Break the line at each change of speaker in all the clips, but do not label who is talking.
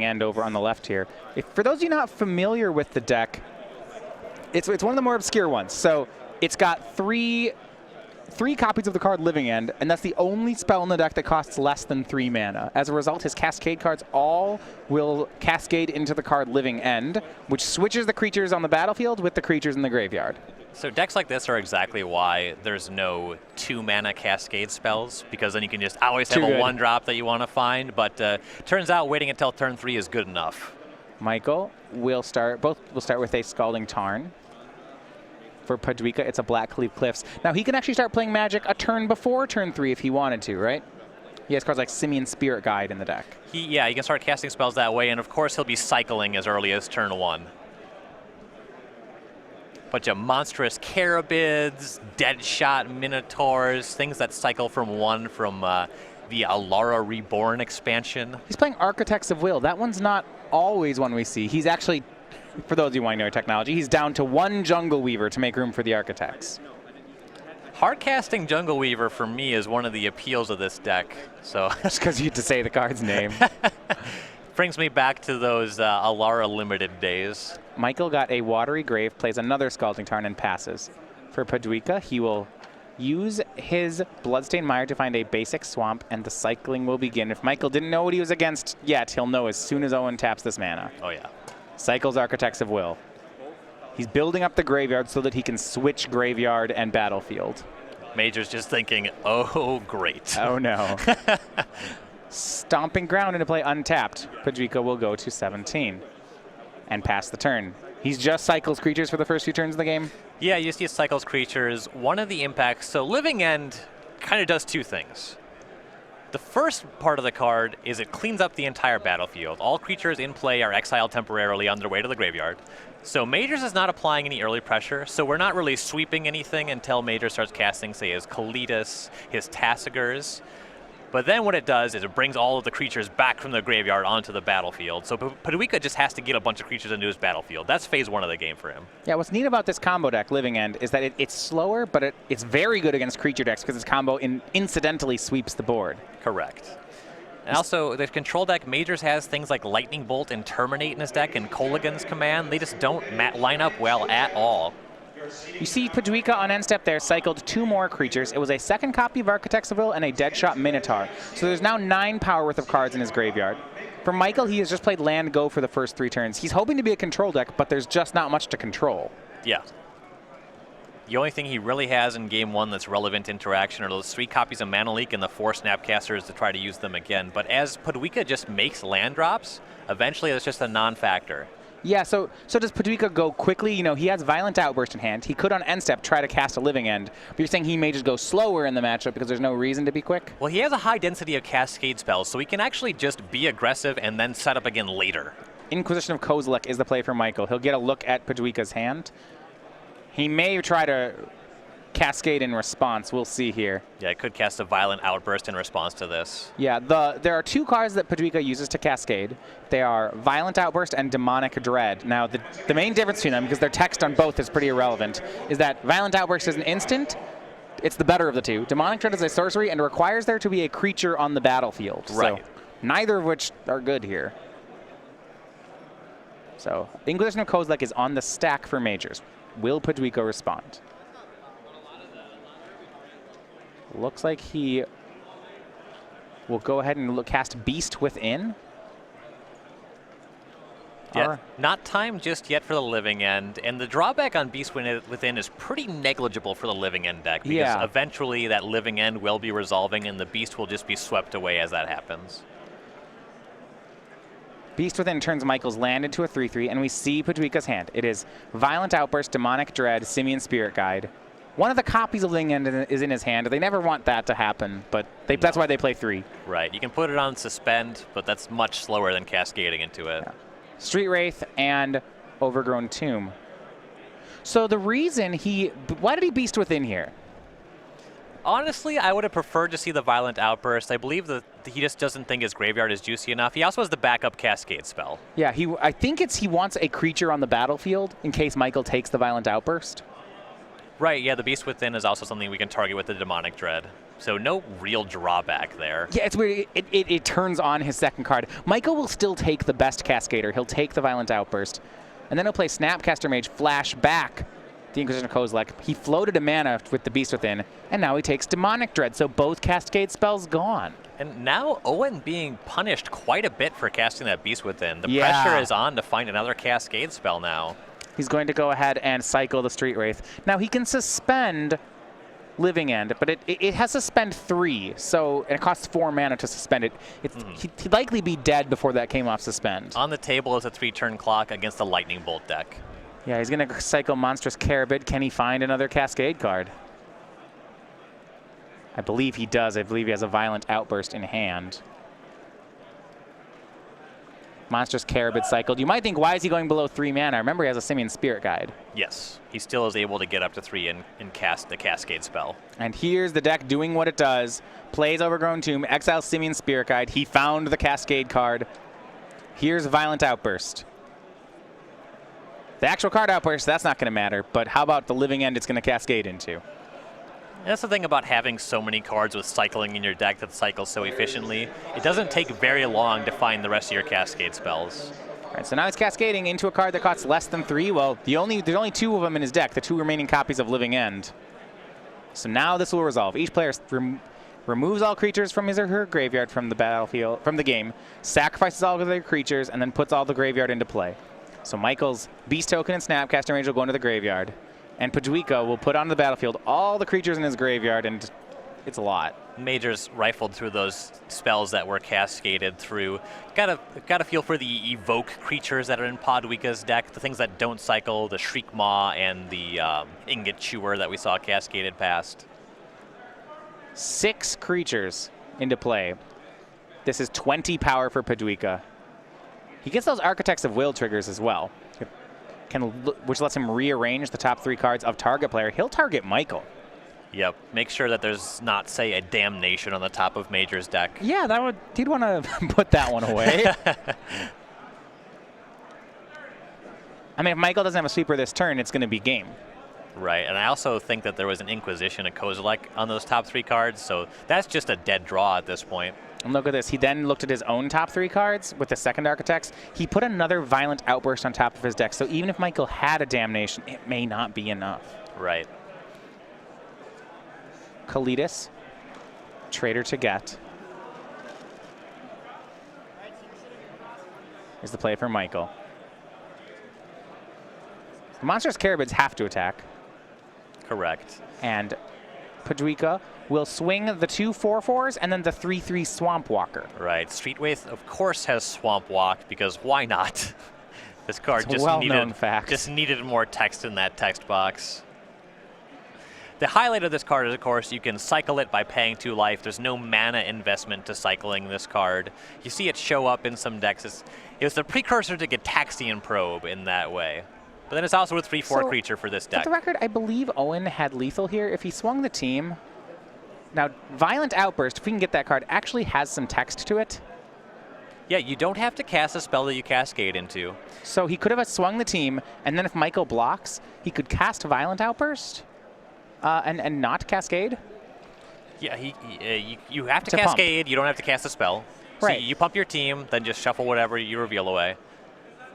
End over on the left here. For those of you not familiar with the deck, it's one of the more obscure ones. So it's got three copies of the card Living End, and that's the only spell in the deck that costs less than 3 mana. As a result, his Cascade cards all will cascade into the card Living End, which switches the creatures on the battlefield with the creatures in the graveyard.
So decks like this are exactly why there's no 2-mana Cascade spells, because then you can just always have a 1-drop that you want to find, but turns out waiting until turn 3 is good enough.
Michael will start with a Scalding Tarn. For Pajwika, it's a Blackleaf Cliffs. Now, he can actually start playing Magic a turn before turn 3 if he wanted to, right? He has cards like Simian Spirit Guide in the deck.
Yeah, he can start casting spells that way, and of course he'll be cycling as early as turn 1. Bunch of monstrous Carabids, Deadshot Minotaurs, things that cycle from 1 from the Alara Reborn expansion.
He's playing Architects of Will. That one's not always one we see. He's actually, for those of you who want to know technology, he's down to 1 Jungle Weaver to make room for the Architects.
Hard-casting Jungle Weaver, for me, is one of the appeals of this deck. So
just because you had to say the card's name.
Brings me back to those Alara Limited days.
Michael got a Watery Grave, plays another Scalding Tarn, and passes. For Pajwika, he will use his Bloodstained Mire to find a basic swamp, and the cycling will begin. If Michael didn't know what he was against yet, he'll know as soon as Owen taps this mana.
Oh, yeah.
Cycles Architects of Will. He's building up the graveyard so that he can switch graveyard and battlefield.
Major's just thinking, oh, great.
Oh, no. Stomping Ground into play untapped. Pajwika will go to 17 and pass the turn. He's just cycles creatures for the first few turns of the game?
Yeah, you see cycles creatures. One of the impacts, so Living End kind of does 2 things. The first part of the card is it cleans up the entire battlefield. All creatures in play are exiled temporarily on their way to the graveyard. So Majors is not applying any early pressure, so we're not really sweeping anything until Major starts casting, say, his Kalitas, his Tassigars. But then what it does is it brings all of the creatures back from the graveyard onto the battlefield. So Pajwika just has to get a bunch of creatures into his battlefield. That's phase 1 of the game for him.
Yeah, what's neat about this combo deck, Living End, is that it's slower, but it's very good against creature decks because its combo incidentally sweeps the board.
Correct. And also, the control deck, Majors has things like Lightning Bolt and Terminate in his deck and Kolaghan's Command. They just don't line up well at all.
You see Pajwika on end step there cycled 2 more creatures. It was a second copy of Architects of Will and a Deadshot Minotaur. So there's now 9 power worth of cards in his graveyard. For Michael, he has just played Land Go for the first 3 turns. He's hoping to be a control deck, but there's just not much to control.
Yeah. The only thing he really has in game 1 that's relevant interaction are those 3 copies of Mana Leak and the 4 Snapcasters to try to use them again. But as Pajwika just makes land drops, eventually it's just a non-factor.
Yeah, so does Pajwika go quickly? You know, he has Violent Outburst in hand. He could on end step try to cast a Living End, but you're saying he may just go slower in the matchup because there's no reason to be quick?
Well, he has a high density of Cascade spells, so he can actually just be aggressive and then set up again later.
Inquisition of Kozilek is the play for Michael. He'll get a look at Pajwika's hand. He may try to Cascade in response. We'll see here.
Yeah, it could cast a Violent Outburst in response to this.
Yeah, there are 2 cards that Pajwika uses to Cascade. They are Violent Outburst and Demonic Dread. Now, the main difference between them, because their text on both is pretty irrelevant, is that Violent Outburst is an instant. It's the better of the 2. Demonic Dread is a sorcery and requires there to be a creature on the battlefield.
Right.
So neither of which are good here. So Inquisition of Kozilek is on the stack for Majors. Will Pajwika respond? Looks like he will go ahead and cast Beast Within.
Yeah, not time just yet for the Living End, and the drawback on Beast Within is pretty negligible for the Living End deck, because eventually that Living End will be resolving and the Beast will just be swept away as that happens.
Beast Within turns Michael's land into a 3/3, and we see Pajwika's hand. It is Violent Outburst, Demonic Dread, Simian Spirit Guide. One of the copies of Living End is in his hand. They never want that to happen, but that's why they play 3.
Right. You can put it on Suspend, but that's much slower than cascading into it.
Yeah. Street Wraith and Overgrown Tomb. So the reason why did he Beast Within here?
Honestly, I would have preferred to see the Violent Outburst. I believe that he just doesn't think his graveyard is juicy enough. He also has the backup Cascade spell.
Yeah, I think he wants a creature on the battlefield in case Michael takes the Violent Outburst.
Right, yeah, the Beast Within is also something we can target with the Demonic Dread. So no real drawback there.
Yeah, it's weird. It turns on his second card. Michael will still take the best Cascader. He'll take the Violent Outburst. And then he'll play Snapcaster Mage, flash back the Inquisition Kozilek. He floated a mana with the Beast Within, and now he takes Demonic Dread, so both Cascade spells gone.
And now Owen being punished quite a bit for casting that Beast Within. The
Yeah.
pressure is on to find another Cascade spell now.
He's going to go ahead and cycle the Street Wraith. Now he can suspend Living End, but it has to spend 3, so and it costs 4 mana to suspend it. He'd likely be dead before that came off suspend.
On the table is a 3-turn clock against the Lightning Bolt deck.
Yeah, he's going to cycle Monstrous Carabid. Can he find another Cascade card? I believe he does. I believe he has a Violent Outburst in hand. Monstrous Carabid cycled. You might think, why is he going below 3 mana? Remember, he has a Simian Spirit Guide.
Yes, he still is able to get up to 3 and cast the Cascade spell.
And here's the deck doing what it does. Plays Overgrown Tomb, exiles Simian Spirit Guide. He found the Cascade card. Here's Violent Outburst. The actual card outburst, that's not going to matter. But how about the Living End it's going to cascade into?
And that's the thing about having so many cards with cycling in your deck that cycles so efficiently. It doesn't take very long to find the rest of your Cascade spells.
All right, so now he's cascading into a card that costs less than 3. Well, there's only 2 of them in his deck, the 2 remaining copies of Living End. So now this will resolve. Each player removes all creatures from his or her graveyard from the battlefield, from the game, sacrifices all of their creatures, and then puts all the graveyard into play. So Michael's Beast Token and Snapcaster Mage will go into the graveyard. And Paduika will put on the battlefield all the creatures in his graveyard, and it's a lot.
Majors rifled through those spells that were cascaded through. Got a feel for the evoke creatures that are in Paduika's deck, the things that don't cycle, the Shriek Maw and the Ingot Chewer that we saw cascaded past.
6 creatures into play. This is 20 power for Paduika. He gets those Architects of Will triggers as well, which lets him rearrange the top 3 cards of target player. He'll target Michael.
Yep. Make sure that there's not, say, a Damnation on the top of Major's deck.
Yeah, he'd want to put that one away. I mean, if Michael doesn't have a sweeper this turn, it's going to be game.
Right, and I also think that there was an Inquisition of Kozilek on those top 3 cards, so that's just a dead draw at this point.
And look at this. He then looked at his own top 3 cards with the second Architects. He put another Violent Outburst on top of his deck, so even if Michael had a Damnation, it may not be enough.
Right.
Kalitas, Traitor to Get. Here's the play for Michael. The Monstrous Carabids have to attack.
Correct.
And Paduika will swing the 2 4/4s and then the 3/3 Swamp Walker.
Right. Street Wraith, of course, has Swamp Walk because why not? This card
It's a well-known fact.
just needed more text in that text box. The highlight of this card is, of course, you can cycle it by paying 2 life. There's no mana investment to cycling this card. You see it show up in some decks. It was the precursor to Gitaxian Probe in that way. But then it's also a 3/4 creature for this deck.
For the record, I believe Owen had lethal here. If he swung the team... Now, Violent Outburst, if we can get that card, actually has some text to it.
Yeah, you don't have to cast a spell that you cascade into.
So he could have swung the team, and then if Michael blocks, he could cast Violent Outburst and not cascade.
Yeah, you have to cascade. Pump. You don't have to cast a spell.
Right.
So you pump your team, then just shuffle whatever you reveal away.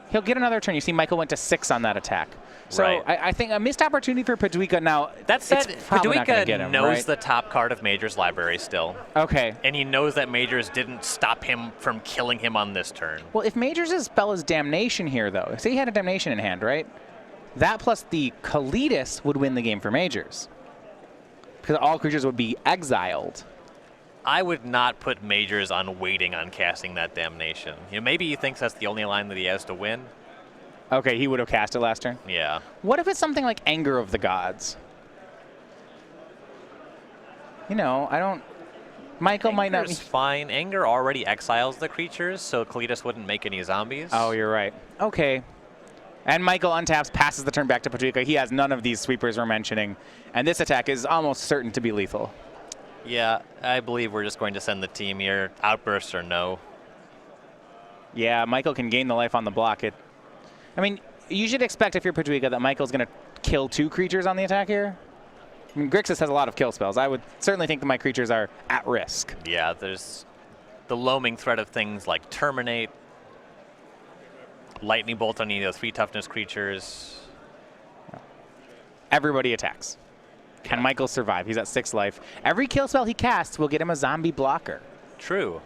He'll get another turn. You see Michael went to 6 on that attack. So
right.
I think a missed opportunity for Paduika. Now,
that said,
Paduika
knows the top card of Major's library still.
Okay.
And he knows that Major's didn't stop him from killing him on this turn.
Well, if Major's spell is Damnation here, though, say he had a Damnation in hand, right? That plus the Kalitas would win the game for Majors. Because all creatures would be exiled.
I would not put Majors on waiting on casting that Damnation. Maybe he thinks that's the only line that he has to win.
Okay, he would have cast it last turn?
Yeah.
What if it's something like Anger of the Gods? Michael might not be...
Anger's fine. Anger already exiles the creatures, so Kalitas wouldn't make any zombies.
Oh, you're right. Okay. And Michael untaps, passes the turn back to Paduika. He has none of these sweepers we're mentioning. And this attack is almost certain to be lethal.
Yeah, I believe we're just going to send the team here. Outbursts or no.
Yeah, Michael can gain the life on the block. You should expect if you're Paduika that Michael's going to kill 2 creatures on the attack here. I mean, Grixis has a lot of kill spells. I would certainly think that my creatures are at risk.
Yeah, there's the loaming threat of things like Terminate, Lightning Bolt on any of the 3 toughness creatures.
Everybody attacks. Can Michael survive? He's at 6 life. Every kill spell he casts will get him a zombie blocker.
True.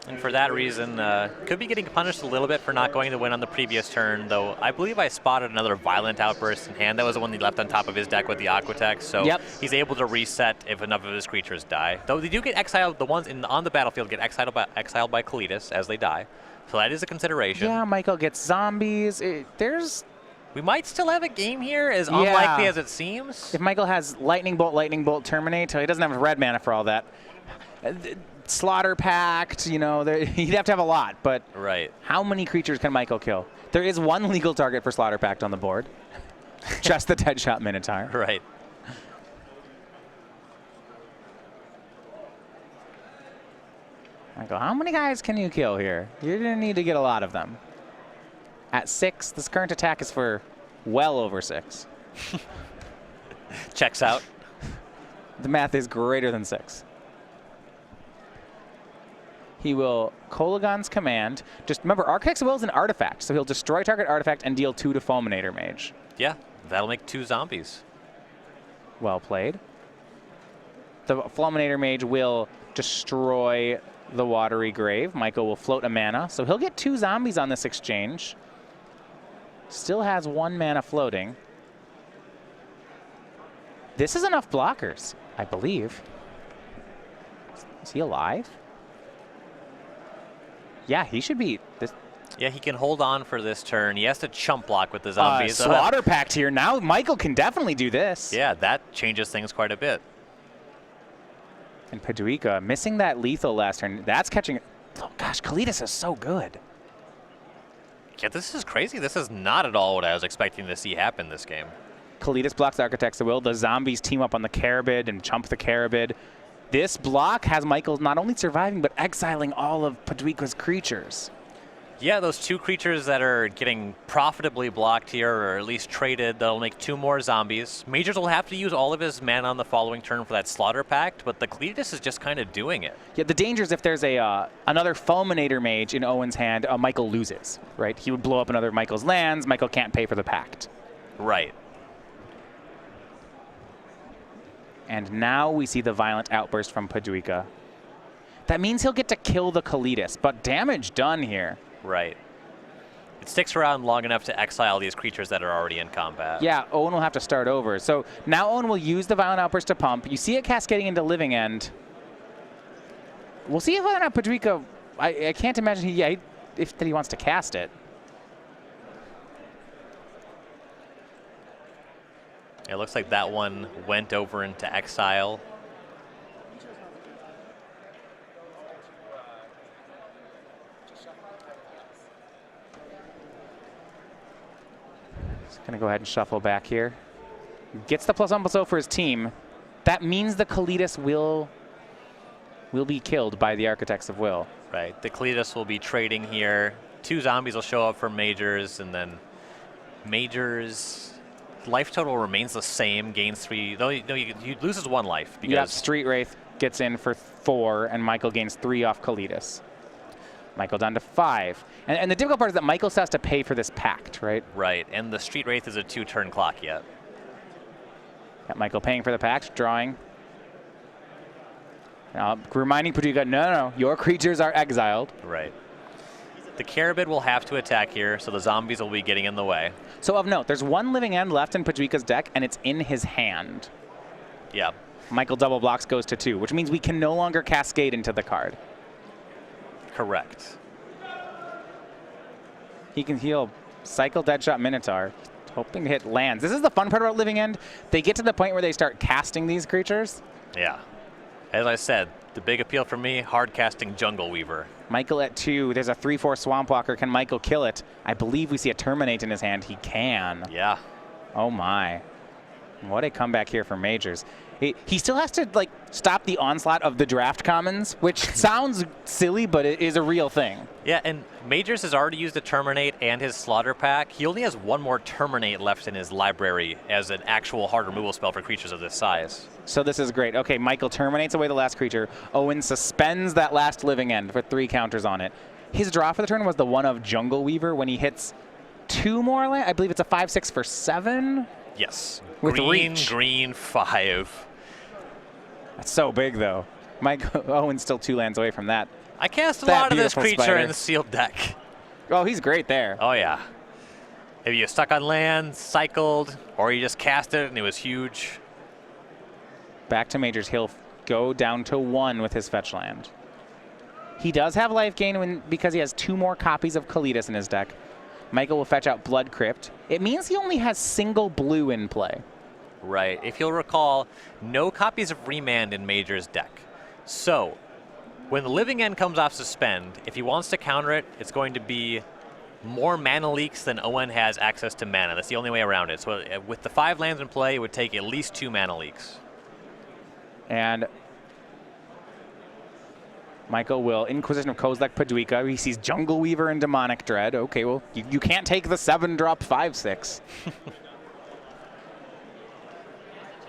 And for that reason, could be getting punished a little bit for not going to win on the previous turn, though I believe I spotted another Violent Outburst in hand. That was the one he left on top of his deck with the Aquatex, so he's able to reset if enough of his creatures die. Though they do get exiled, the ones on the battlefield get exiled by Kalitas as they die, so that is a consideration.
Yeah, Michael gets zombies.
We might still have a game here, as unlikely as it seems.
If Michael has Lightning Bolt, Terminate, he doesn't have red mana for all that. Slaughter Pact, you know, he'd have to have a lot, but how many creatures can Michael kill? There is one legal target for Slaughter Pact on the board. Just the Deadshot Minotaur.
Right.
Michael, how many guys can you kill here? You're going to need to get a lot of them. At 6, this current attack is for well over 6.
Checks out.
The math is greater than 6. He will Kolaghan's Command. Just remember, Architect's Will is an artifact, so he'll destroy target artifact and deal 2 to Fulminator Mage.
Yeah, that'll make 2 zombies.
Well played. The Fulminator Mage will destroy the Watery Grave. Michael will float a mana, so he'll get 2 zombies on this exchange. Still has 1 mana floating. This is enough blockers, I believe. Is he alive? Yeah, he should be.
Yeah, he can hold on for this turn. He has to chump block with the zombies.
Slaughter Pact here. Now Michael can definitely do this.
Yeah, that changes things quite a bit.
And Paduika missing that lethal last turn. That's catching. Oh gosh, Kalitas is so good.
Yeah, this is crazy. This is not at all what I was expecting to see happen this game.
Kalitas blocks Architect's Will. The zombies team up on the Carabid and chump the Carabid. This block has Michael not only surviving, but exiling all of Paduika's creatures.
Yeah, those 2 creatures that are getting profitably blocked here, or at least traded, that'll make 2 more zombies. Majors will have to use all of his mana on the following turn for that Slaughter Pact, but the Kalitas is just kind of doing it.
Yeah, the danger is if there's another Fulminator Mage in Owen's hand, Michael loses, right? He would blow up another Michael's lands. Michael can't pay for the Pact.
Right.
And now we see the Violent Outburst from Paduika. That means he'll get to kill the Kalitas, but damage done here.
Right. It sticks around long enough to exile these creatures that are already in combat.
Yeah, Owen will have to start over. So now Owen will use the Violent Outburst to pump. You see it cascading into Living End. We'll see if whether or not Paduika, I can't imagine if he wants to cast it.
It looks like that one went over into exile.
He's going to go ahead and shuffle back here. Gets the +1/+0 for his team. That means the Kalitas will be killed by the Architects of Will.
Right. The Kalitas will be trading here. 2 zombies will show up for Majors, and then Majors' life total remains the same, gains 3. Though he loses 1 life. Because
Street Wraith gets in for 4, and Michael gains 3 off Kalitas. Michael down to 5. And the difficult part is that Michael still has to pay for this pact, right?
Right, and the Street Wraith is a 2-turn clock yet.
Got Michael paying for the pact, drawing. Reminding Paduika, no, your creatures are exiled.
Right. The Carabid will have to attack here, so the zombies will be getting in the way.
So of note, there's 1 Living End left in Paduika's deck, and it's in his hand.
Yeah.
Michael double blocks, goes to 2, which means we can no longer cascade into the card.
Correct.
He can heal Cycle Deadshot Minotaur, hoping to hit lands. This is the fun part about Living End. They get to the point where they start casting these creatures.
Yeah. As I said, the big appeal for me, hard casting Jungle Weaver.
Michael at 2. There's a 3/4 Swamp Walker. Can Michael kill it? I believe we see a Terminate in his hand. He can.
Yeah.
Oh my. What a comeback here for Majors. He still has to stop the onslaught of the draft commons, which sounds silly, but it is a real thing.
Yeah, and Majors has already used the Terminate and his Slaughter Pack. He only has one more Terminate left in his library as an actual hard removal spell for creatures of this size.
So this is great. Okay, Michael terminates away the last creature. Owen suspends that last living end for 3 counters on it. His draw for the turn was the one of Jungle Weaver when he hits 2 more land. I believe it's a 5/6 for 7.
Yes.
With
green,
reach.
green, 5.
That's so big, though. Owen's still 2 lands away from that.
I cast a
That
lot of this
beautiful
creature
spider.
in the sealed deck.
Oh, he's great there.
Oh, yeah. If you stuck on land, cycled, or you just cast it and it was huge.
Back to Majors. He'll go down to 1 with his fetch land. He does have life gain because he has 2 more copies of Kalitas in his deck. Michael will fetch out Blood Crypt. It means he only has single blue in play.
Right. If you'll recall, no copies of Remand in Major's deck. So, when the Living End comes off Suspend, if he wants to counter it, it's going to be more mana leaks than Owen has access to mana. That's the only way around it. So with the 5 lands in play, it would take at least 2 mana leaks.
And Michael will Inquisition of Kozilek Paduika. He sees Jungle Weaver and Demonic Dread. Okay, well, you can't take the 7-drop 5/6.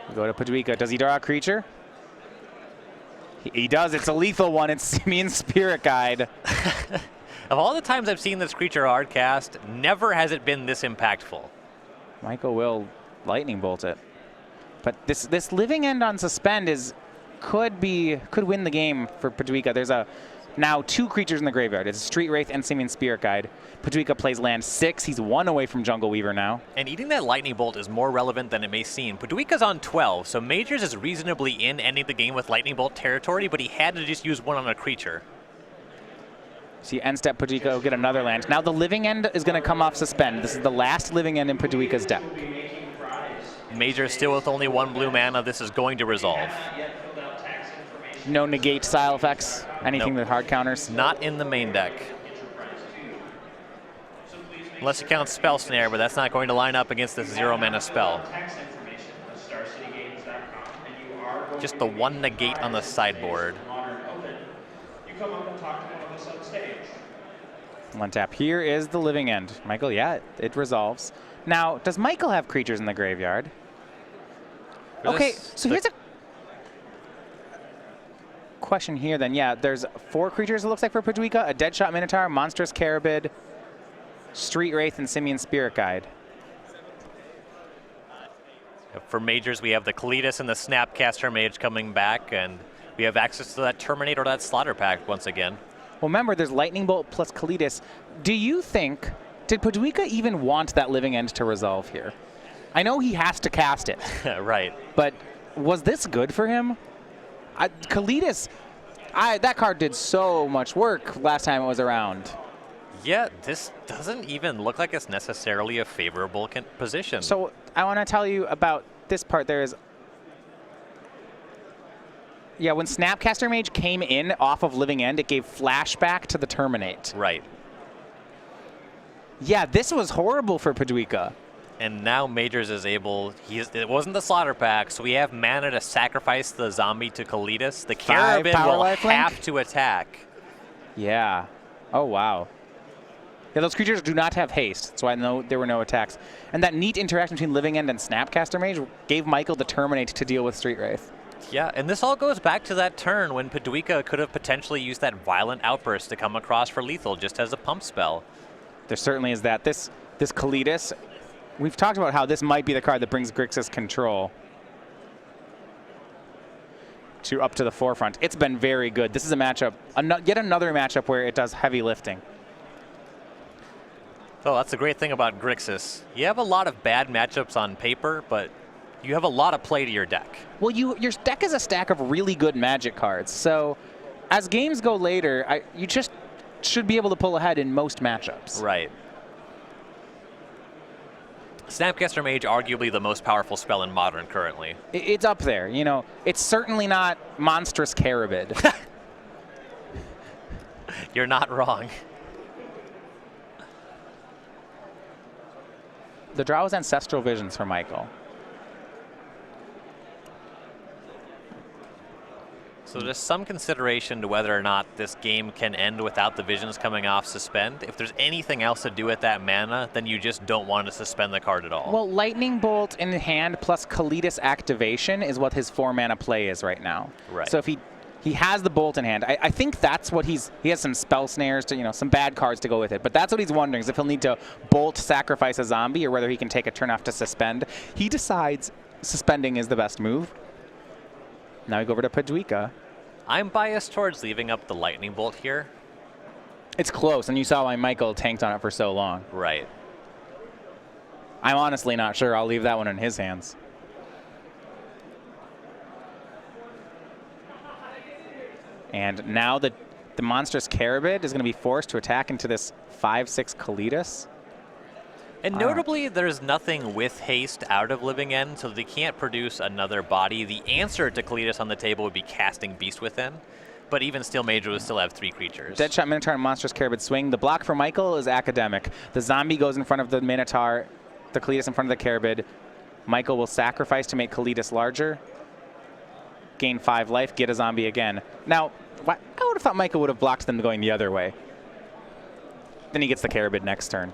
We go to Paduika. Does he draw a creature? He does. It's a lethal one. It's Simian Spirit Guide.
Of all the times I've seen this creature hard cast, never has it been this impactful.
Michael will Lightning Bolt it. But this Living End on Suspend could win the game for Paduika. There's now 2 creatures in the graveyard. It's Street Wraith and Simian Spirit Guide. Paduika plays land 6. He's 1 away from Jungle Weaver now.
And eating that Lightning Bolt is more relevant than it may seem. Paduika's on 12, so Majors is reasonably in ending the game with Lightning Bolt territory, but he had to just use 1 on a creature.
See, end step Paduika will get another land. Now the Living End is going to come off Suspend. This is the last Living End in Paduika's deck.
Major still with only 1 blue mana. This is going to resolve.
No negate style effects, anything
Nope.
that hard counters.
Not in the main deck. Unless you count Spell Snare, but that's not going to line up against this 0 mana spell. Just the 1 negate on the sideboard.
One tap. Here is the Living End. Michael, yeah, it resolves. Now, does Michael have creatures in the graveyard? Okay, so here's a question here then. Yeah, there's 4 creatures it looks like for Paduika. A Deadshot Minotaur, Monstrous Carabid, Street Wraith, and Simian Spirit Guide.
For Majors, we have the Kalitas and the Snapcaster Mage coming back, and we have access to that Terminate or that Slaughter Pack once again.
Well, remember, there's Lightning Bolt plus Kalitas. Do you think, did Paduika even want that Living End to resolve here? I know he has to cast it,
Right.
but was this good for him? Kalitas, that card did so much work last time it was around.
Yeah, this doesn't even look like it's necessarily a favorable position.
So I want to tell you about this part. Yeah, when Snapcaster Mage came in off of Living End, it gave flashback to the Terminate.
Right.
Yeah, this was horrible for Paduika.
And now Majors is able, it wasn't the Slaughter Pack, so we have mana to sacrifice the zombie to Kalitas. The
5
Carabin
power
will
lifelink?
have to attack.
Yeah. Oh, wow. Yeah, those creatures do not have haste, so I know there were no attacks. And that neat interaction between Living End and Snapcaster Mage gave Michael the Terminate to deal with Street Wraith.
Yeah, and this all goes back to that turn when Paduika could have potentially used that Violent Outburst to come across for lethal just as a pump spell.
There certainly is that. This Kalitas, we've talked about how this might be the card that brings Grixis control up to the forefront. It's been very good. This is a matchup, yet another matchup where it does heavy lifting.
Oh, that's the great thing about Grixis. You have a lot of bad matchups on paper, but you have a lot of play to your deck.
Well, your deck is a stack of really good Magic cards. So as games go later, you just should be able to pull ahead in most matchups.
Right. Snapcaster Mage, arguably the most powerful spell in Modern currently.
It's up there. You know, it's certainly not Monstrous Carabid.
You're not wrong.
The draw was Ancestral Visions for Michael.
So there's some consideration to whether or not this game can end without the visions coming off suspend. If there's anything else to do with that mana, then you just don't want to suspend the card at all.
Well, Lightning Bolt in hand plus Kalitas activation is what his 4-mana play is right now.
Right.
So if he has the Bolt in hand, I think that's what he has some spell snares to, some bad cards to go with it. But that's what he's wondering, is if he'll need to Bolt sacrifice a zombie or whether he can take a turn off to suspend. He decides suspending is the best move. Now we go over to Paduika.
I'm biased towards leaving up the Lightning Bolt here.
It's close, and you saw why Michael tanked on it for so long.
Right.
I'm honestly not sure. I'll leave that one in his hands. And now the monstrous Carabid is going to be forced to attack into this 5/6 Kalitas.
And notably, there's nothing with haste out of Living End, so they can't produce another body. The answer to Kalitas on the table would be casting Beast Within, but even still, Major would still have 3 creatures.
Deadshot Minotaur and Monstrous Carabid swing. The block for Michael is Academic. The zombie goes in front of the Minotaur, the Kalitas in front of the Carabid. Michael will sacrifice to make Kalitas larger. Gain 5 life, get a zombie again. Now, I would have thought Michael would have blocked them going the other way. Then he gets the Carabid next turn.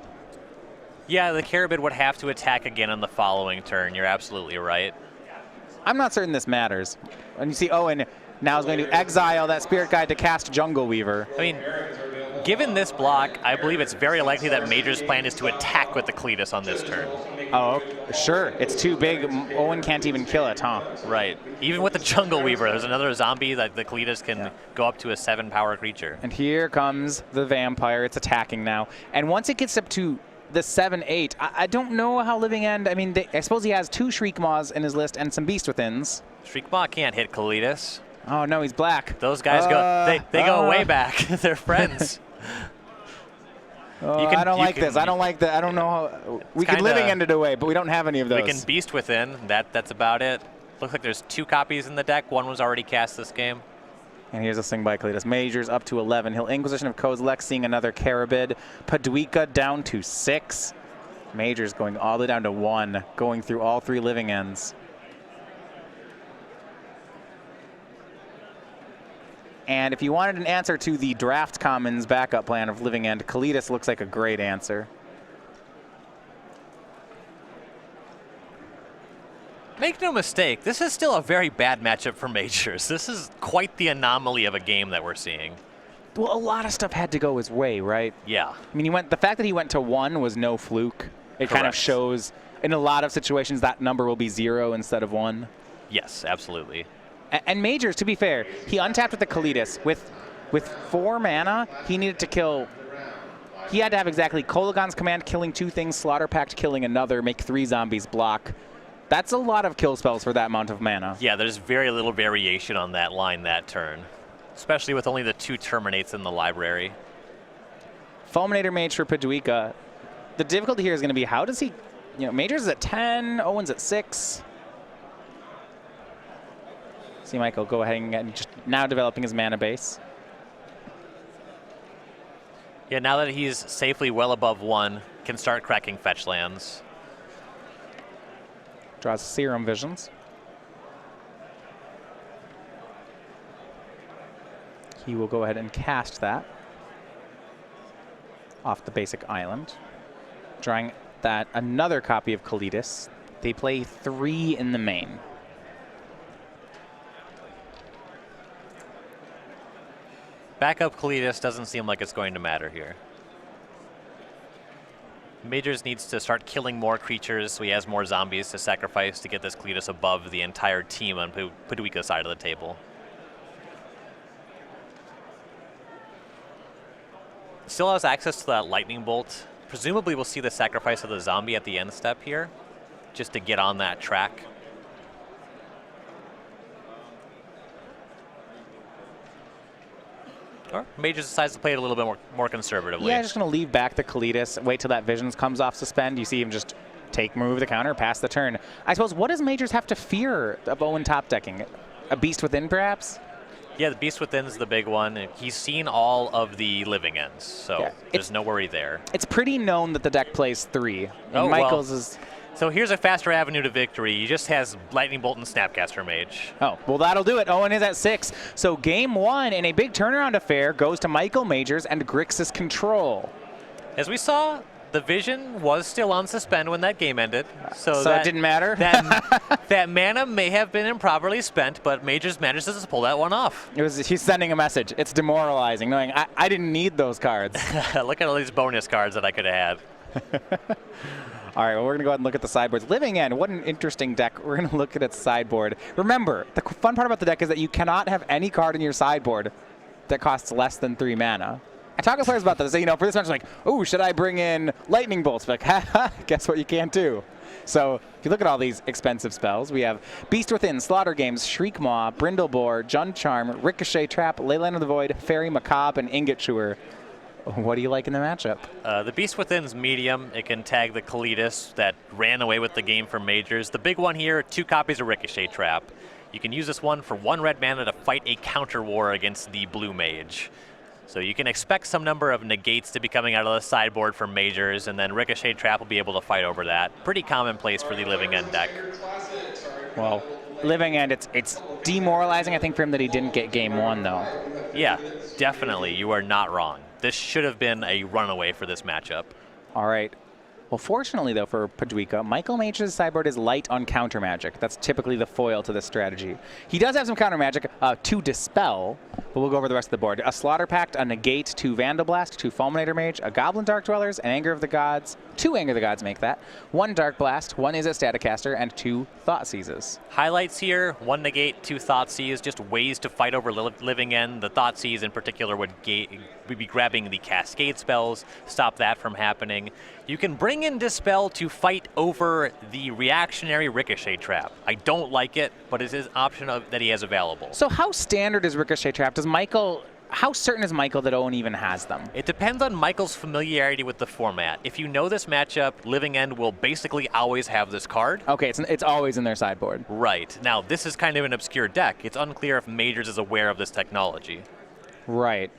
Yeah, the Carabid would have to attack again on the following turn. You're absolutely right.
I'm not certain this matters. And you see Owen now is going to exile that Spirit Guide to cast Jungle Weaver.
I mean, given this block, I believe it's very likely that Major's plan is to attack with the Kalitas on this turn.
Oh, sure. It's too big. Owen can't even kill it, huh?
Right. Even with the Jungle Weaver, there's another zombie that the Kalitas can go up to a 7-power creature.
And here comes the Vampire. It's attacking now. And once it gets up to the 7/8, I don't know how Living End. I mean, I suppose he has 2 Shriekmaws in his list and some Beast Withins.
Shriekmaw can't hit Kalitas.
Oh no, he's black.
Those guys they go way back. They're friends.
I don't like this. I don't like that. I don't know how we can Living End it away, but we don't have any of those.
We can Beast Within. That's about it. Looks like there's 2 copies in the deck. One was already cast this game.
And here's a swing by Kalitas. Major's up to 11. He'll Inquisition of Kozilek, seeing another Carabid. Paduika down to 6. Major's going all the way down to 1, going through all 3 Living Ends. And if you wanted an answer to the Draft Commons backup plan of Living End, Kalitas looks like a great answer.
Make no mistake, this is still a very bad matchup for Majors. This is quite the anomaly of a game that we're seeing.
Well, a lot of stuff had to go his way, right?
Yeah.
I mean, the fact that he went to 1 was no fluke. It kind of shows in a lot of situations that number will be 0 instead of 1.
Yes, absolutely.
And Majors, to be fair, he untapped with the Kalitas. With 4 mana, he needed to kill. He had to have exactly Kolaghan's Command killing 2 things, Slaughter Pact killing another, make 3 zombies block. That's a lot of kill spells for that amount of mana.
Yeah, there's very little variation on that line that turn, especially with only the 2 Terminates in the library.
Fulminator Mage for Paduika. The difficulty here is going to be how does he, Majors is at 10, Owen's at 6. See Michael go ahead and just now developing his mana base.
Yeah, now that he's safely well above 1, can start cracking fetch lands.
Draws Serum Visions. He will go ahead and cast that off the basic island. Drawing that another copy of Kalitas. They play 3 in the main.
Backup Kalitas doesn't seem like it's going to matter here. Majors needs to start killing more creatures so he has more zombies to sacrifice to get this Kalitas above the entire team on Paduika's side of the table. Still has access to that Lightning Bolt. Presumably we'll see the sacrifice of the zombie at the end step here, just to get on that track. Or Majors decides to play it a little bit more conservatively.
Yeah, just going to leave back the Kalitas, wait till that Visions comes off suspend. You see him just take move the counter, pass the turn. I suppose, what does Majors have to fear of Owen top decking? A Beast Within, perhaps?
Yeah, the Beast Within is the big one. He's seen all of the Living Ends, so there's no worry there.
It's pretty known that the deck plays 3.
Oh,
Michael's is...
So here's a faster avenue to victory. He just has Lightning Bolt and Snapcaster Mage.
Oh, well, that'll do it. Owen is at 6. So game 1 in a big turnaround affair goes to Michael Majors and Grixis Control.
As we saw, the Vision was still on suspend when that game ended. So
it didn't matter?
that mana may have been improperly spent, but Majors manages to pull that one off.
He's sending a message. It's demoralizing, knowing I didn't need those cards.
Look at all these bonus cards that I could have had.
All right, well, we're going to go ahead and look at the sideboards. Living End, what an interesting deck. We're going to look at its sideboard. Remember, the fun part about the deck is that you cannot have any card in your sideboard that costs less than 3 mana. I talk to players about this. For this match, like, oh, should I bring in Lightning Bolts? Like, ha, guess what you can't do. So if you look at all these expensive spells, we have Beast Within, Slaughter Games, Shriek Maw, Brindlebore, Jund Charm, Ricochet Trap, Leyline of the Void, Fairy Macabre, and Ingot Chewer. What do you like in the matchup?
The Beast Within's medium. It can tag the Kalitas that ran away with the game from Majors. The big one here, 2 copies of Ricochet Trap. You can use this one for 1 red mana to fight a counter war against the blue mage. So you can expect some number of negates to be coming out of the sideboard for Majors, and then Ricochet Trap will be able to fight over that. Pretty commonplace for the Living End deck.
Well, Living End, it's demoralizing, I think, for him that he didn't get game 1, though.
Yeah, definitely. You are not wrong. This should have been a runaway for this matchup.
All right. Well, fortunately, though, for Paduika, Michael Majors' sideboard is light on counter magic. That's typically the foil to this strategy. He does have some counter magic to dispel, but we'll go over the rest of the board. A Slaughter Pact, a Negate, 2 Vandal Blast, 2 Fulminator Mage, a Goblin Dark Dwellers, an Anger of the Gods, 2 Anger of the Gods make that, 1 Dark Blast, 1 Izzet Staticaster, and 2 Thoughtseizes.
Highlights here, 1 Negate, 2 Thoughtseize, just ways to fight over Living End. The Thoughtseize in particular would be grabbing the Cascade spells, stop that from happening. You can bring in Dispel to fight over the reactionary Ricochet Trap. I don't like it, but it is an option that he has available.
So how standard is Ricochet Trap? How certain is Michael that Owen even has them?
It depends on Michael's familiarity with the format. If you know this matchup, Living End will basically always have this card.
Okay, it's always in their sideboard.
Right. Now, this is kind of an obscure deck. It's unclear if Majors is aware of this technology.
Right.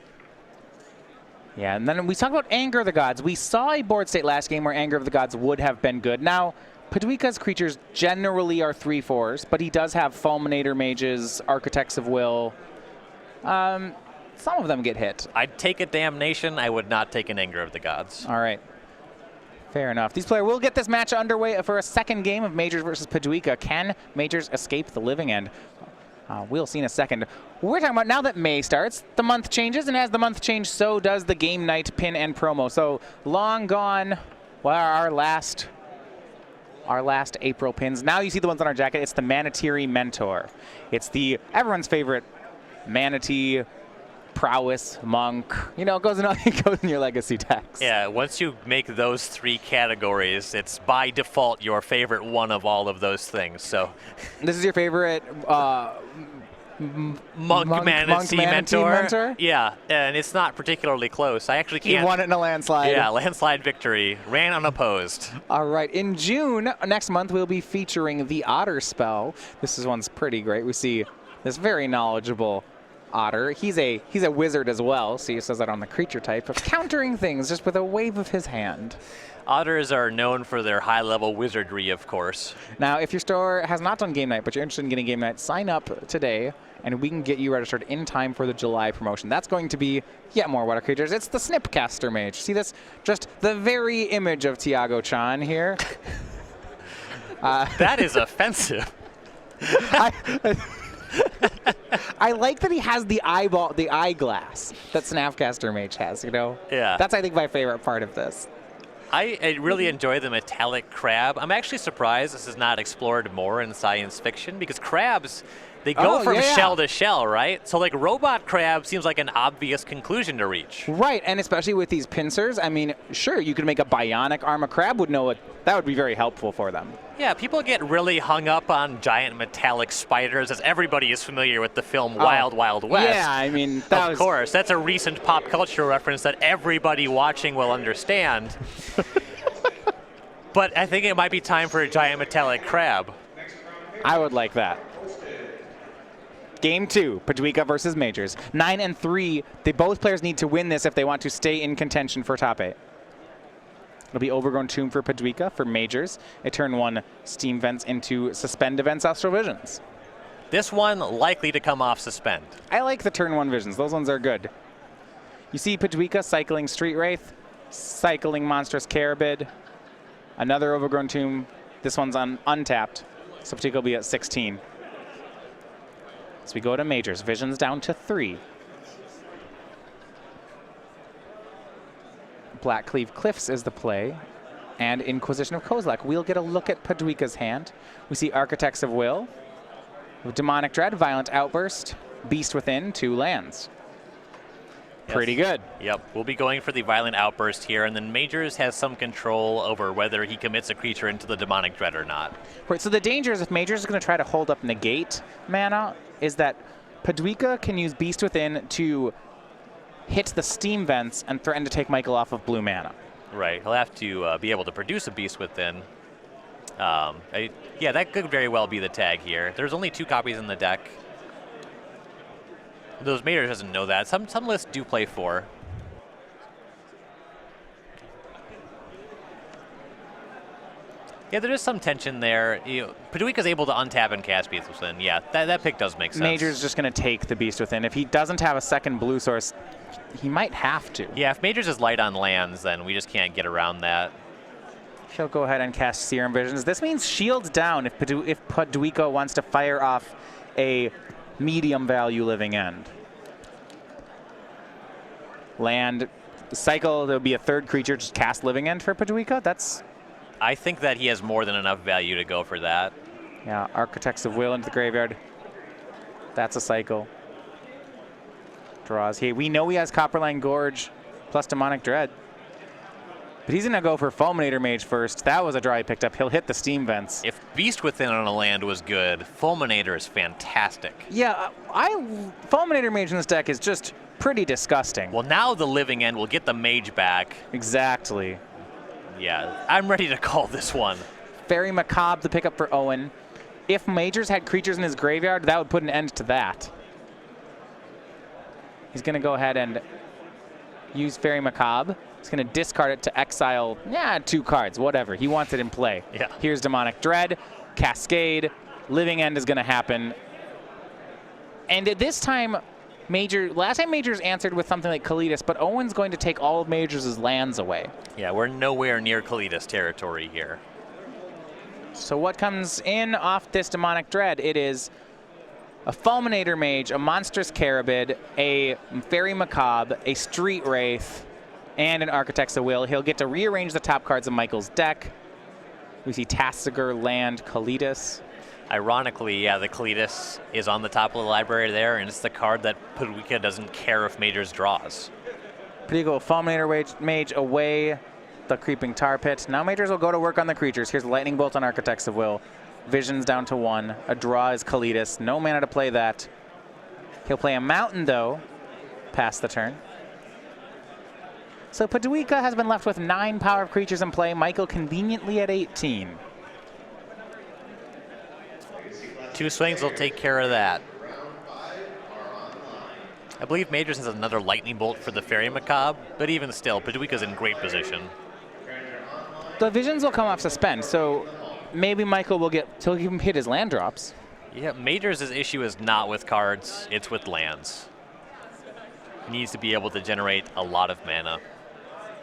Yeah, and then we talked about Anger of the Gods. We saw a board state last game where Anger of the Gods would have been good. Now, Paduika's creatures generally are 3/4s, but he does have Fulminator Mages, Architects of Will. Some of them get hit.
I'd take a Damnation. I would not take an Anger of the Gods.
All right. Fair enough. These players will get this match underway for a second game of Majors versus Paduika. Can Majors escape the Living End? We'll see in a second. We're talking about now that May starts, the month changes, and as the month changes, so does the game night pin and promo. So long gone, well, our last April pins. Now you see the ones on our jacket. It's the Manatiri Mentor. It's everyone's favorite Manatee prowess monk. It goes in your legacy decks.
Yeah, once you make those 3 categories, it's by default your favorite one of all of those things. So
this is your favorite
Monk Manatee Mentor? Yeah, and it's not particularly close. I actually can't.
He won it in a landslide.
Yeah, landslide victory. Ran unopposed.
All right. In June, next month, we'll be featuring the Otter spell. One's pretty great. We see this very knowledgeable Otter. He's a wizard as well, so he says that on the creature type, of countering things just with a wave of his hand.
Otters are known for their high-level wizardry, of course.
Now, if your store has not done Game Night, but you're interested in getting Game Night, sign up today, and we can get you registered in time for the July promotion. That's going to be yet more water creatures. It's the Snapcaster Mage. See this? Just the very image of Tiago Chan here.
That is offensive.
I like that he has the eyeglass that Snapcaster Mage has,
Yeah.
That's, I think, my favorite part of this.
I really enjoy the metallic crab. I'm actually surprised this is not explored more in science fiction, because crabs, they go from shell to shell, right? So like robot crab seems like an obvious conclusion to reach.
Right, and especially with these pincers, I mean, sure, you could make a bionic arm. A crab would know it. That would be very helpful for them.
Yeah, people get really hung up on giant metallic spiders, as everybody is familiar with the film Wild Wild West.
Yeah, I mean,
of course, that's a recent pop culture reference that everybody watching will understand. But I think it might be time for a giant metallic crab.
I would like that. Game 2, Paduika versus Majors. 9 and 3. Both players need to win this if they want to stay in contention for top 8. It'll be Overgrown Tomb for Paduika. For Majors, a turn 1 Steam Vents into Suspend Events Astral Visions.
This one likely to come off Suspend.
I like the turn 1 visions. Those ones are good. You see Paduika cycling Street Wraith, cycling Monstrous Carabid, another Overgrown Tomb. This one's untapped, so Paduika will be at 16. So we go to Majors. Visions down to 3. Blackcleave Cliffs is the play, and Inquisition of Kozilek. We'll get a look at Paduika's hand. We see Architects of Will, Demonic Dread, Violent Outburst, Beast Within, 2 lands.
Yes.
Pretty good.
Yep, we'll be going for the Violent Outburst here, and then Majors has some control over whether he commits a creature into the Demonic Dread or not.
Right, so the danger is if Majors is going to try to hold up Negate mana, is that Paduika can use Beast Within to hit the Steam Vents and threaten to take Michael off of blue mana.
Right, he'll have to be able to produce a Beast Within. Yeah, that could very well be the tag here. There's only 2 copies in the deck. Those Majors doesn't know that. Some lists do play 4. Yeah, there is some tension there. Paduika's able to untap and cast Beast Within. Yeah, that pick does make sense.
Major's just going to take the Beast Within. If he doesn't have a second blue source, he might have to.
Yeah, if Majors is light on lands, then we just can't get around that.
He'll go ahead and cast Serum Visions. This means shields down if Paduika wants to fire off a medium value Living End. Land cycle, there'll be a 3rd creature, just cast Living End for Paduika.
I think that he has more than enough value to go for that.
Yeah, Architects of Will into the graveyard. That's a cycle. Draws here. We know he has Copperline Gorge plus Demonic Dread. But he's going to go for Fulminator Mage first. That was a draw he picked up. He'll hit the Steam Vents.
If Beast Within on a land was good, Fulminator is fantastic.
Yeah, Fulminator Mage in this deck is just pretty disgusting.
Well, now the Living End will get the Mage back.
Exactly.
Yeah, I'm ready to call this one.
Fairy Macabre, the pickup for Owen. If Majors had creatures in his graveyard, that would put an end to that. He's going to go ahead and use Fairy Macabre. He's going to discard it to exile, 2 cards, whatever. He wants it in play.
Yeah.
Here's Demonic Dread, Cascade, Living End is going to happen. And at this time, last time Majors answered with something like Kalitas, but Owen's going to take all of Majors' lands away.
Yeah, we're nowhere near Kalitas territory here.
So what comes in off this Demonic Dread? It is a Fulminator Mage, a Monstrous Carabid, a Fairy Macabre, a Street Wraith, and an Architects of Will. He'll get to rearrange the top cards of Michael's deck. We see Tasigur, Land, Kalitas.
Ironically, yeah, the Kalitas is on the top of the library there, and it's the card that Paduika doesn't care if Majors draws.
Paduika will Fulminator Mage away the Creeping Tar Pit. Now Majors will go to work on the creatures. Here's Lightning Bolt on Architects of Will. Visions down to 1. A draw is Kalitas. No mana to play that. He'll play a Mountain, though, past the turn. So Paduika has been left with 9 power of creatures in play. Michael conveniently at 18.
2 swings will take care of that. I believe Majors has another Lightning Bolt for the Fairy Macabre, but even still, Paduika's in great position.
The Visions will come off Suspend, so maybe Michael will he'll even hit his land drops.
Yeah, Majors' issue is not with cards, it's with lands. He needs to be able to generate a lot of mana.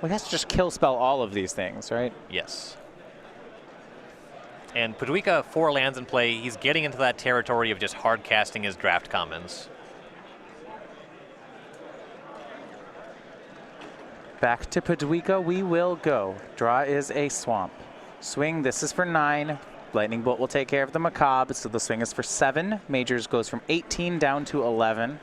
Well, he has to just kill spell all of these things, right?
Yes. And Paduika, 4 lands in play, he's getting into that territory of just hard casting his draft commons.
Back to Paduika we will go. Draw is a Swamp. Swing, this is for 9. Lightning Bolt will take care of the Macabre, so the swing is for 7. Majors goes from 18 down to 11.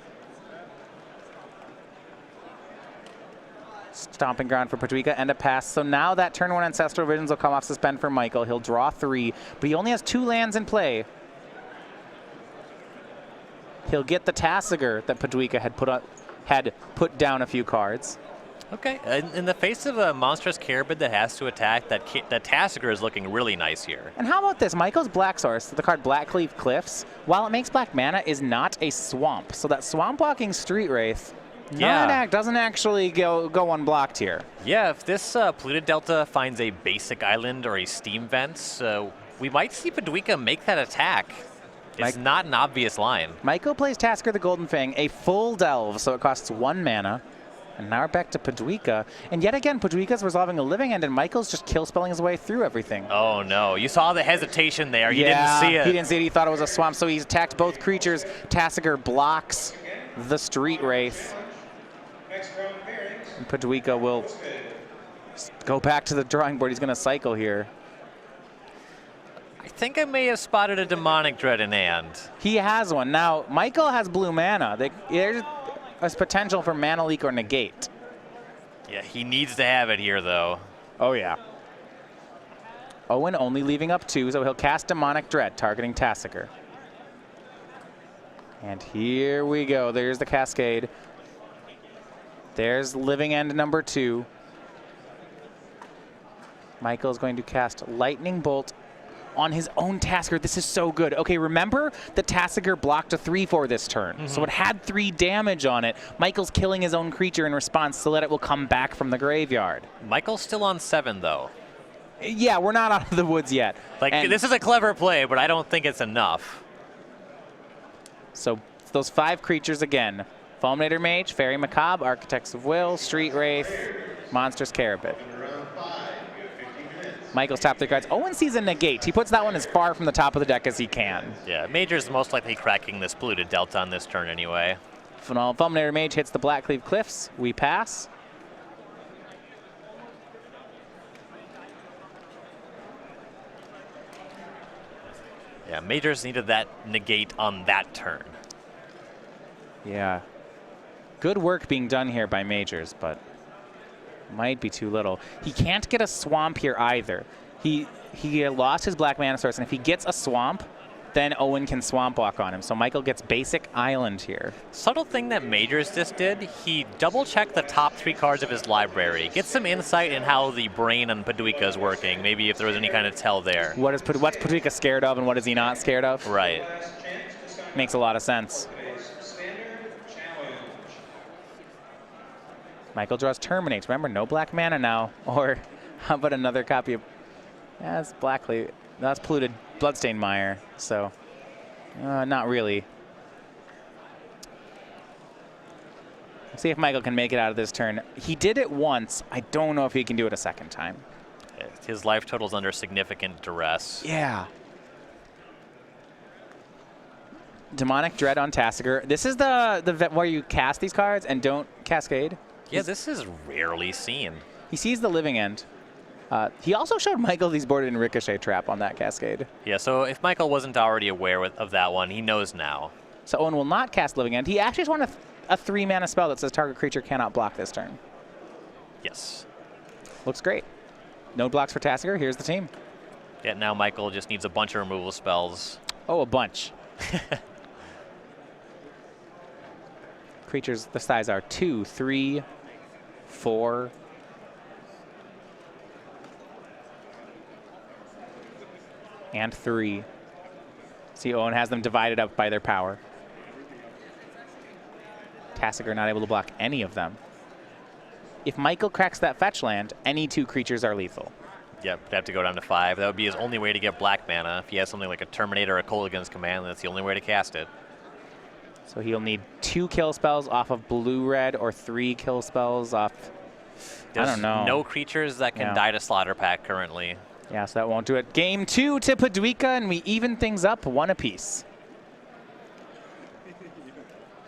Stomping Ground for Paduika and a pass. So now that turn 1 Ancestral Visions will come off Suspend for Michael. He'll draw 3, but he only has 2 lands in play. He'll get the Tasigur that Paduika had put down a few cards.
Okay, in the face of a Monstrous Carabid that has to attack, that Tasigur is looking really nice here.
And how about this? Michael's Black Source, the card Blackcleave Cliffs, while it makes black mana, is not a swamp. So that swamp walking Street Wraith
Yeah.
Nardak doesn't actually go unblocked here.
Yeah, if this polluted delta finds a basic island or a steam vent, we might see Paduika make that attack. It's not an obvious line.
Michael plays Tasker the Golden Fang, a full delve, so it costs 1 mana. And now we're back to Paduika. And yet again, Paduika's resolving a living end, and Michael's just kill spelling his way through everything.
Oh no, you saw the hesitation there. He didn't see it.
He didn't see it. He thought it was a swamp, so he's attacked both creatures. Tasker blocks the Street Wraith. And Paduika will go back to the drawing board. He's going to cycle here.
I think I may have spotted a Demonic Dread in hand.
He has one. Now, Michael has blue mana. There's potential for mana leak or negate.
Yeah, he needs to have it here, though.
Oh, yeah. Owen only leaving up 2, so he'll cast Demonic Dread, targeting Tassiger. And here we go. There's the Cascade. There's Living End number 2. Michael's going to cast Lightning Bolt on his own Tasker. This is so good. Okay, remember the Tassiger blocked a 3/4 this turn, so it had 3 damage on it. Michael's killing his own creature in response so that it will come back from the graveyard.
Michael's still on 7, though.
Yeah, we're not out of the woods yet.
This is a clever play, but I don't think it's enough.
So those 5 creatures again. Fulminator Mage, Fairy Macabre, Architects of Will, Street Wraith, Monstrous Carabid. Michael's top 3 cards. Owen sees a negate. He puts that one as far from the top of the deck as he can.
Yeah, Major's most likely cracking this polluted delta on this turn anyway.
Fulminator Mage hits the Blackcleave Cliffs. We pass.
Yeah, Majors needed that negate on that turn.
Yeah. Good work being done here by Majors, but might be too little. He can't get a swamp here either. He lost his black mana source, and if he gets a swamp, then Owen can swamp walk on him. So Michael gets basic island here.
Subtle thing that Majors just did, he double-checked the top 3 cards of his library. Get some insight in how the brain on Paduika is working, maybe if there was any kind of tell there.
What's Paduika scared of and what is he not scared of?
Right.
Makes a lot of sense. Michael draws Terminates. Remember, no black mana now. Or how about another copy of... Yeah, that's Blackleaf. That's polluted Bloodstained Mire. So, not really. Let's see if Michael can make it out of this turn. He did it once. I don't know if he can do it a second time.
His life total's under significant duress.
Yeah. Demonic Dread on Tassiger. This is the where you cast these cards and don't cascade.
Yeah, this is rarely seen.
He sees the Living End. He also showed Michael he's boarded in Ricochet Trap on that Cascade.
Yeah, so if Michael wasn't already aware of that one, he knows now.
So Owen will not cast Living End. He actually just wants a 3 mana spell that says target creature cannot block this turn.
Yes.
Looks great. No blocks for Tassiger. Here's the team.
Yeah, now Michael just needs a bunch of removal spells.
Oh, a bunch. Creatures, the size are 2, 3, 4. And 3. See, Owen has them divided up by their power. Tassiger not able to block any of them. If Michael cracks that fetch land, any 2 creatures are lethal.
Yep, have to go down to 5. That would be his only way to get black mana. If he has something like a Terminator or a Kolaghan's Command, that's the only way to cast it.
So he'll need 2 kill spells off of blue-red or 3 kill spells off...
There's
I don't know.
No creatures that can die to Slaughter Pack currently.
Yeah, so that won't do it. Game 2 to Paduika, and we even things up 1 apiece.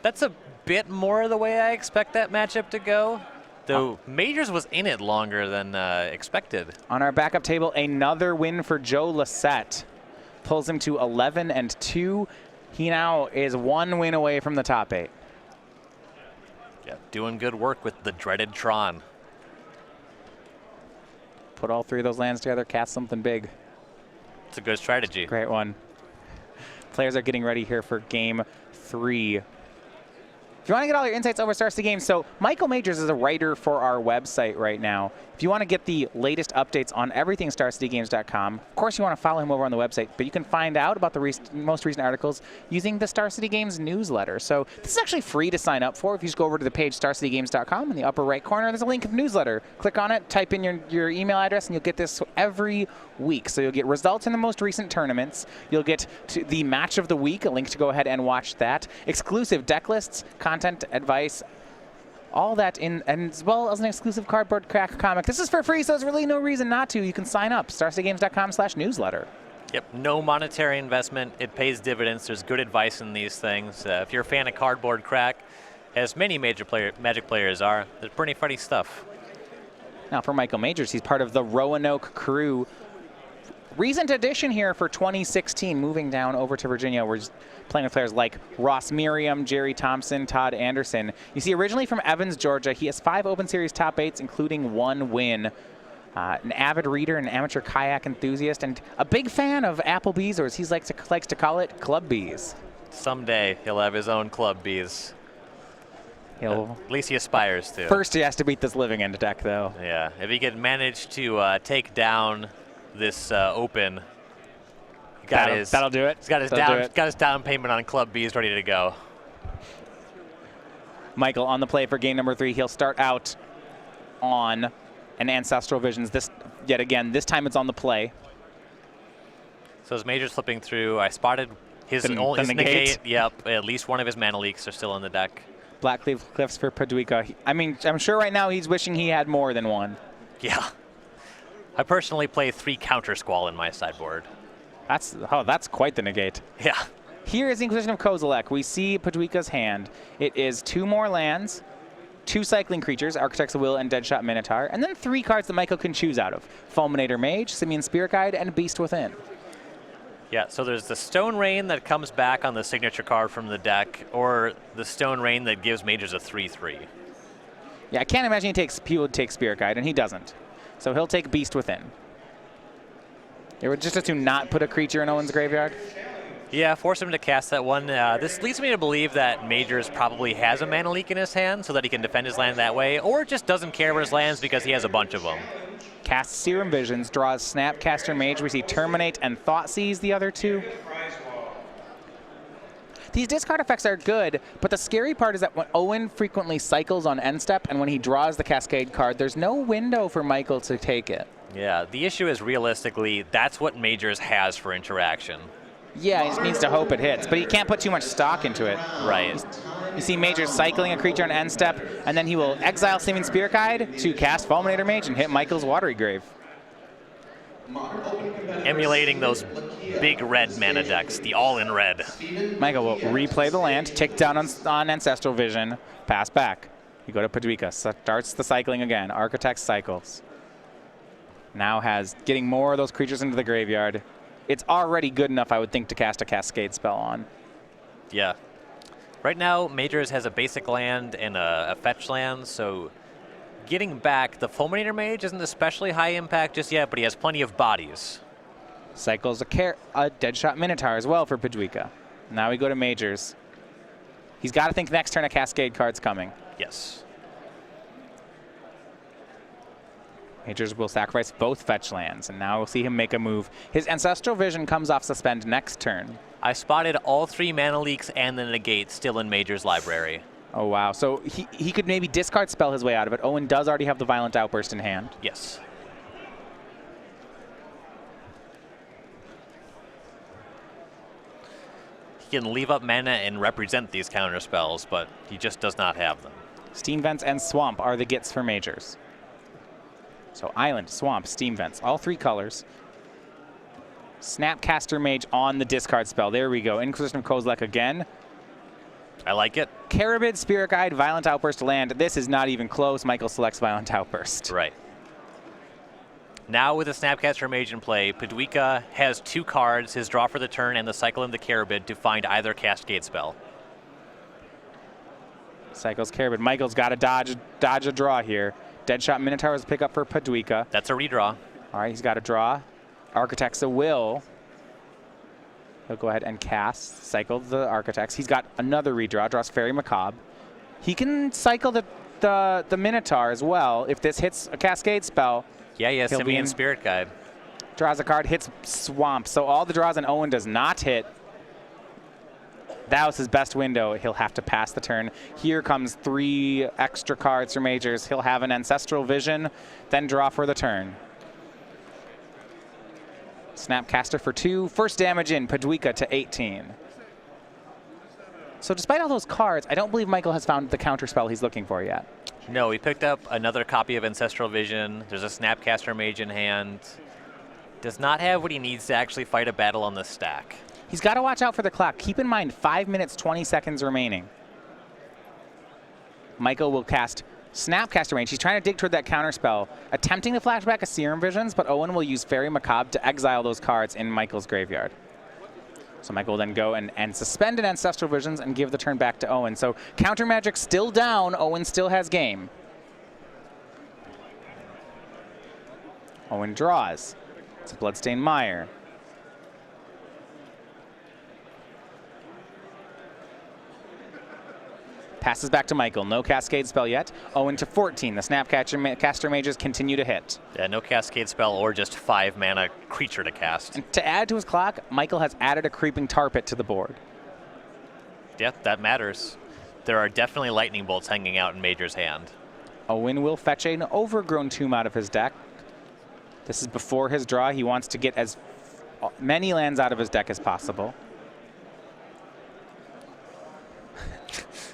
That's a bit more the way I expect that matchup to go. Though Majors was in it longer than expected.
On our backup table, another win for Joe Lissette. Pulls him to 11-2. He now is 1 win away from the top 8.
Yeah, doing good work with the dreaded Tron.
Put all 3 of those lands together, cast something big.
It's a good strategy.
Great one. Players are getting ready here for game 3. If you want to get all your insights over Star City Games, so Michael Majors is a writer for our website right now. If you want to get the latest updates on everything StarCityGames.com, of course you want to follow him over on the website, but you can find out about the most recent articles using the Star City Games newsletter. So this is actually free to sign up for. If you just go over to the page StarCityGames.com in the upper right corner, there's a link of newsletter. Click on it, type in your email address, and you'll get this every week. So you'll get results in the most recent tournaments. You'll get to the match of the week, a link to go ahead and watch that. Exclusive deck lists, content, advice, all that in, and as well as an exclusive Cardboard Crack comic. This is for free, so there's really no reason not to. You can sign up, StarCityGames.com/newsletter.
Yep, no monetary investment. It pays dividends. There's good advice in these things. If you're a fan of Cardboard Crack, as many Magic players are, there's pretty funny stuff.
Now for Michael Majors, he's part of the Roanoke crew. Recent addition here for 2016, moving down over to Virginia. We're just playing with players like Ross Merriam, Jerry Thompson, Todd Anderson. You see, originally from Evans, Georgia, he has 5 Open Series top 8s, including 1 win. An avid reader, an amateur kayak enthusiast, and a big fan of Applebee's, or as he likes to call it, Club Bees.
Someday he'll have his own Club Bees.
At
least he aspires to.
First, he has to beat this living end deck, though.
Yeah, if he can manage to take down this Open,
that'll do it.
He's got his down payment on Club Bees ready to go.
Michael on the play for game number 3. He'll start out on an Ancestral Visions. This time it's on the play.
So as Major's flipping through, I spotted his negate. Yep, at least one of his mana leaks are still in the deck.
Blackleaf Cliffs for Paducah. I mean, I'm sure right now he's wishing he had more than one.
Yeah. I personally play 3 Counter Squall in my sideboard.
That's quite the negate.
Yeah.
Here is the Inquisition of Kozilek. We see Paducah's hand. It is 2 more lands, 2 cycling creatures, Architect's Will and Deadshot Minotaur, and then 3 cards that Michael can choose out of. Fulminator Mage, Simian Spirit Guide, and Beast Within.
Yeah, so there's the Stone Rain that comes back on the signature card from the deck, or the Stone Rain that gives Majors a 3/3.
Yeah, I can't imagine he would take Spirit Guide, and he doesn't. So he'll take Beast Within. It would just assume not put a creature in Owen's graveyard.
Yeah, force him to cast that one. This leads me to believe that Majors probably has a mana leak in his hand so that he can defend his land that way, or just doesn't care about his lands because he has a bunch of them.
Casts Serum Visions, draws Snapcaster Mage. We see Terminate and Thoughtseize, the other 2. These discard effects are good, but the scary part is that when Owen frequently cycles on end step and when he draws the Cascade card, there's no window for Michael to take it.
Yeah, the issue is realistically, that's what Majors has for interaction.
Yeah, he just needs to hope it hits, but he can't put too much stock into it.
Right.
You see Majors cycling a creature on end step, and then he will exile Simian Spirit Guide to cast Fulminator Mage and hit Michael's Watery Grave.
Emulating those big red mana decks, the all-in red.
Michael will replay the land, tick down on Ancestral Vision, pass back. You go to Paducah, starts the cycling again. Architect cycles. Now has getting more of those creatures into the graveyard. It's already good enough, I would think, to cast a Cascade spell on.
Yeah. Right now, Majors has a basic land and a fetch land, so getting back the Fulminator Mage isn't especially high impact just yet, but he has plenty of bodies.
Cycles a Deadshot Minotaur as well for Paducah. Now we go to Majors. He's got to think next turn a Cascade card's coming.
Yes.
Majors will sacrifice both fetch lands, and now we'll see him make a move. His Ancestral Vision comes off suspend next turn.
I spotted all 3 mana leaks and the negate still in Major's library.
Oh, wow. So he could maybe discard spell his way out of it. Owen does already have the Violent Outburst in hand.
Yes. He can leave up mana and represent these counter spells, but he just does not have them.
Steam Vents and Swamp are the gets for Majors. So Island, Swamp, Steam Vents, all 3 colors. Snapcaster Mage on the discard spell. There we go. Inquisition of Kozilek again.
I like it.
Carabid, Spirit Guide, Violent Outburst, land. This is not even close. Michael selects Violent Outburst.
Right. Now with the Snapcaster Mage in play, Paducah has 2 cards, his draw for the turn and the cycle in the Carabid to find either Cascade spell.
Cycles Carabid. Michael's got to dodge a draw here. Deadshot Minotaur is a pickup for Paducah.
That's a redraw.
All right, he's got a draw. Architect's a Will. He'll go ahead and cast, cycle the Architects. He's got another redraw, draws Fairy Macabre. He can cycle the Minotaur as well. If this hits a Cascade spell,
Yeah, he has
He'll be
Simian
in-
Spirit Guide.
draws a card, hits Swamp. So all the draws and Owen does not hit. That was his best window. He'll have to pass the turn. Here comes 3 extra cards for Majors. He'll have an Ancestral Vision, then draw for the turn. Snapcaster for 2. First damage in, Padwika to 18. So despite all those cards, I don't believe Michael has found the counterspell he's looking for yet.
No, he picked up another copy of Ancestral Vision. There's a Snapcaster Mage in hand. Does not have what he needs to actually fight a battle on this stack.
He's got to watch out for the clock. Keep in mind, 5 minutes, 20 seconds remaining. Michael will cast Snapcaster Mage. He's trying to dig toward that counterspell, attempting to flashback a Serum Visions, but Owen will use Fairy Macabre to exile those cards in Michael's graveyard. So Michael will then go and suspend an Ancestral Visions and give the turn back to Owen. So Counter Magic still down. Owen still has game. Owen draws. It's a Bloodstained Mire. Passes back to Michael. No Cascade spell yet. Owen to 14. The Snapcaster Mages continue to hit.
Yeah, no Cascade spell or just 5 mana creature to cast.
And to add to his clock, Michael has added a Creeping Tar Pit to the board.
Yeah, that matters. There are definitely lightning bolts hanging out in Major's hand.
Owen will fetch an Overgrown Tomb out of his deck. This is before his draw. He wants to get as many lands out of his deck as possible.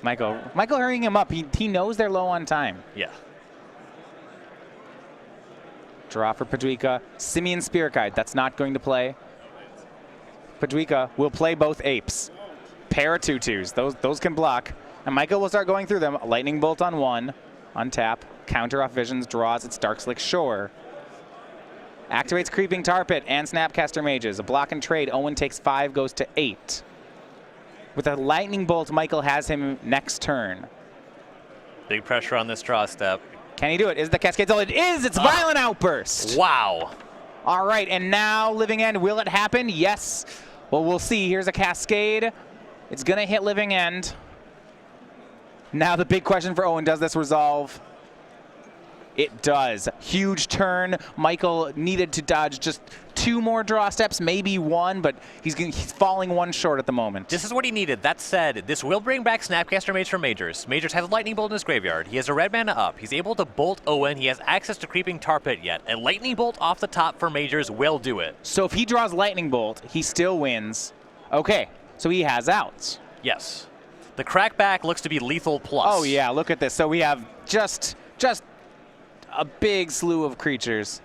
Michael hurrying him up. He knows they're low on time.
Yeah.
Draw for Padwika. Simian Spirit Guide. That's not going to play. Padwika will play both apes. Pair of 2/2s. Those can block. And Michael will start going through them. Lightning Bolt on 1. Untap. Counter off Visions. Draws its Darkslick Shore. Activates Creeping Tar Pit and Snapcaster Mages. A block and trade. Owen takes 5, goes to 8. With a Lightning Bolt, Michael has him next turn.
Big pressure on this draw step.
Can he do it? Is the Cascade? Oh, it is! It's Violent Outburst!
Wow.
All right, and now Living End. Will it happen? Yes. Well, we'll see. Here's a Cascade. It's going to hit Living End. Now the big question for Owen, does this resolve? It does. Huge turn. Michael needed to dodge just 2 more draw steps, maybe 1, but he's falling 1 short at the moment.
This is what he needed. That said, this will bring back Snapcaster Mage from Majors. Majors has a Lightning Bolt in his graveyard. He has a red mana up. He's able to bolt Owen. He has access to Creeping Tar Pit yet. A Lightning Bolt off the top for Majors will do it.
So if he draws Lightning Bolt, he still wins. Okay, so he has outs.
Yes. The crackback looks to be lethal plus.
Oh yeah, look at this. So we have just a big slew of creatures.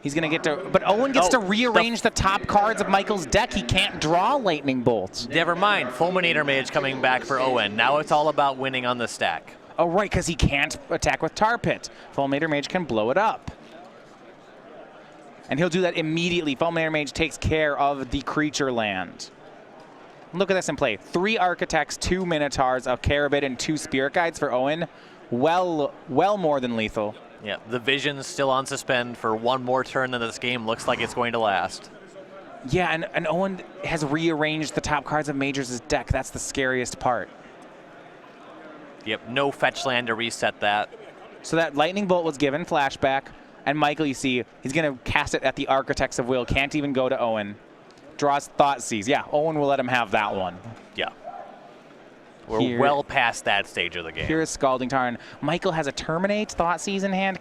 He's going to get to, but Owen gets to rearrange the top cards of Michael's deck. He can't draw Lightning Bolts.
Never mind. Fulminator Mage coming back for Owen. Now it's all about winning on the stack.
Oh, right, because he can't attack with Tar Pit. Fulminator Mage can blow it up. And he'll do that immediately. Fulminator Mage takes care of the creature land. Look at this in play. 3 Architects, 2 Minotaurs, a Carabid, and 2 Spirit Guides for Owen. Well more than lethal.
Yeah, the Vision's still on suspend for 1 more turn, and this game looks like it's going to last.
Yeah, and Owen has rearranged the top cards of Majors' deck. That's the scariest part.
Yep, no fetch land to reset that.
So that Lightning Bolt was given flashback, and Michael, you see, he's going to cast it at the Architects of Will. Can't even go to Owen. Draws Thoughtseize. Yeah, Owen will let him have that one.
Yeah. We're well past that stage of the game.
Here is Scalding Tarn. Michael has a Terminate, Thoughtseize in hand,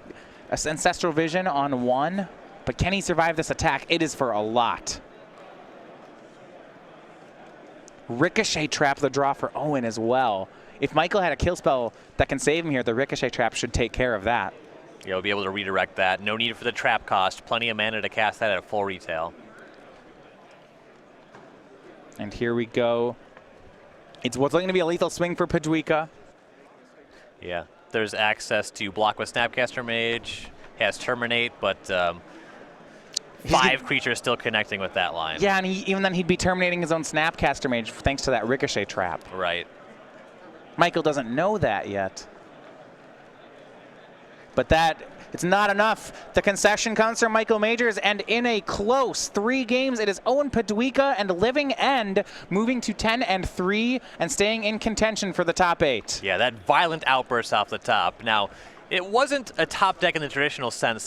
Ancestral Vision on 1, but can he survive this attack? It is for a lot. Ricochet Trap, the draw for Owen as well. If Michael had a kill spell that can save him here, the Ricochet Trap should take care of that.
Yeah, we'll be able to redirect that. No need for the trap cost. Plenty of mana to cast that at full retail.
And here we go. It's what's going to be a lethal swing for Padwika.
Yeah, there's access to block with Snapcaster Mage, has Terminate, but 5 creatures still connecting with that line.
Yeah, and even then he'd be terminating his own Snapcaster Mage thanks to that Ricochet Trap.
Right.
Michael doesn't know that yet. But that It's not enough. The concession comes from Michael Majors, and in a close 3 games, it is Owen Paduika and Living End moving to 10-3 and staying in contention for the top 8.
Yeah, that violent outburst off the top. Now, it wasn't a top deck in the traditional sense.